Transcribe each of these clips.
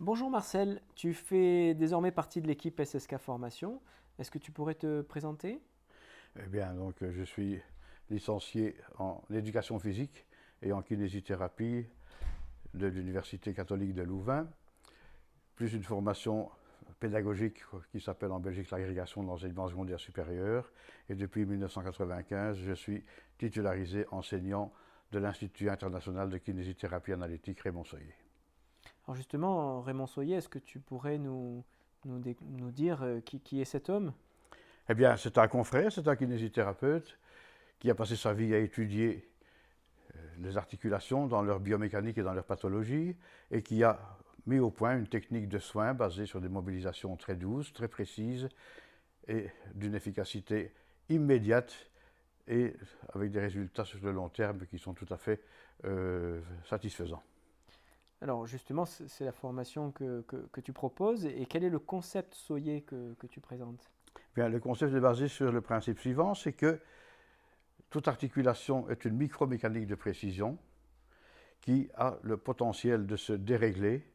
Bonjour Marcel, tu fais désormais partie de l'équipe SSK Formation. Est-ce que tu pourrais te présenter? Eh bien, je suis licencié en éducation physique et en kinésithérapie de l'Université catholique de Louvain, plus une formation pédagogique qui s'appelle en Belgique l'agrégation de l'enseignement secondaire supérieur. Et depuis 1995, je suis titularisé enseignant de l'Institut international de kinésithérapie analytique Raymond Soyer. Alors justement, Raymond Soyer, est-ce que tu pourrais nous dire qui est cet homme? Eh bien, c'est un confrère, c'est un kinésithérapeute qui a passé sa vie à étudier les articulations dans leur biomécanique et dans leur pathologie, et qui a mis au point une technique de soins basée sur des mobilisations très douces, très précises et d'une efficacité immédiate et avec des résultats sur le long terme qui sont tout à fait satisfaisants. Alors justement, c'est la formation que tu proposes et quel est le concept Soyer que tu présentes? Bien, le concept est basé sur le principe suivant, c'est que toute articulation est une micromécanique de précision qui a le potentiel de se dérégler,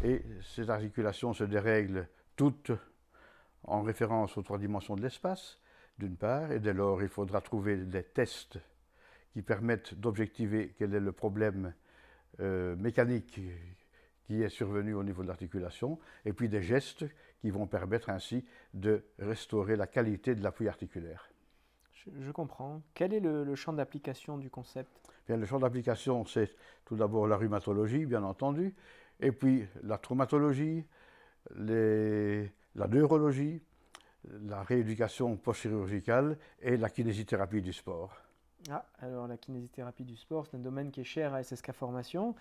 et ces articulations se dérèglent toutes en référence aux trois dimensions de l'espace, d'une part, et dès lors il faudra trouver des tests qui permettent d'objectiver quel est le problème mécanique qui est survenu au niveau de l'articulation, et puis des gestes qui vont permettre ainsi de restaurer la qualité de l'appui articulaire. Je comprends. Quel est le champ d'application du concept? Bien, le champ d'application, c'est tout d'abord la rhumatologie, bien entendu, et puis la traumatologie, la neurologie, la rééducation post-chirurgicale et la kinésithérapie du sport. Ah, alors la kinésithérapie du sport, c'est un domaine qui est cher à SSK Formation.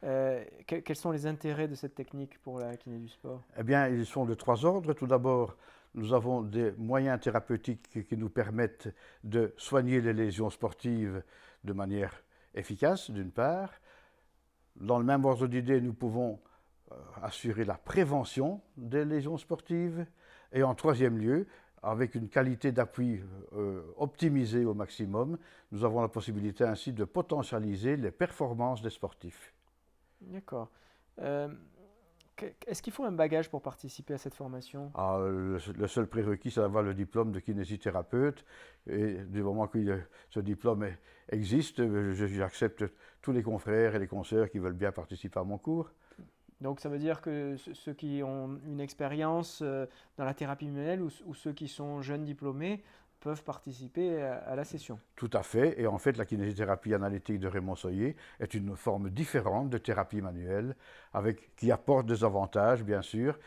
Quels sont les intérêts de cette technique pour la kiné du sport? Eh bien, ils sont de trois ordres. Tout d'abord, nous avons des moyens thérapeutiques qui nous permettent de soigner les lésions sportives de manière efficace, d'une part. Dans le même ordre d'idée, nous pouvons assurer la prévention des lésions sportives. Et en troisième lieu, avec une qualité d'appui optimisée au maximum, nous avons la possibilité ainsi de potentialiser les performances des sportifs. D'accord. Euh, Est-ce qu'il faut un bagage pour participer à cette formation? Ah, le seul prérequis, c'est d'avoir le diplôme de kinésithérapeute. Et du moment que ce diplôme existe, j'accepte tous les confrères et les consoeurs qui veulent bien participer à mon cours. Donc ça veut dire que ceux qui ont une expérience dans la thérapie manuelle ou ceux qui sont jeunes diplômés peuvent participer à la session. Tout à fait. Et en fait, la kinésithérapie analytique de Raymond Soyer est une forme différente de thérapie manuelle, qui apporte des avantages, bien sûr.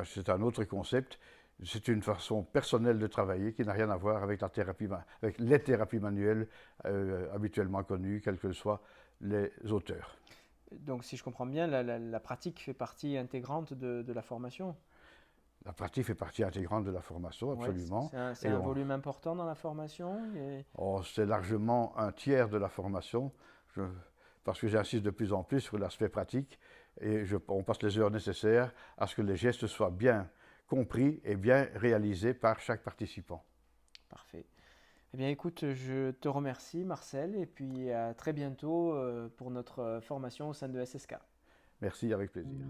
C'est un autre concept. C'est une façon personnelle de travailler qui n'a rien à voir avec avec les thérapies manuelles habituellement connues, quels que soient les auteurs. Donc si je comprends bien, la pratique fait partie intégrante de la formation. La pratique fait partie intégrante de la formation, Oui, absolument. c'est Et un volume important dans la formation. c'est largement un tiers de la formation. Je, parce que j'insiste de plus en plus sur l'aspect pratique, et on passe les heures nécessaires à ce que les gestes soient bien compris et bien réalisés par chaque participant. Parfait. Eh bien écoute, je te remercie Marcel et puis à très bientôt pour notre formation au sein de SSK. Merci, avec plaisir.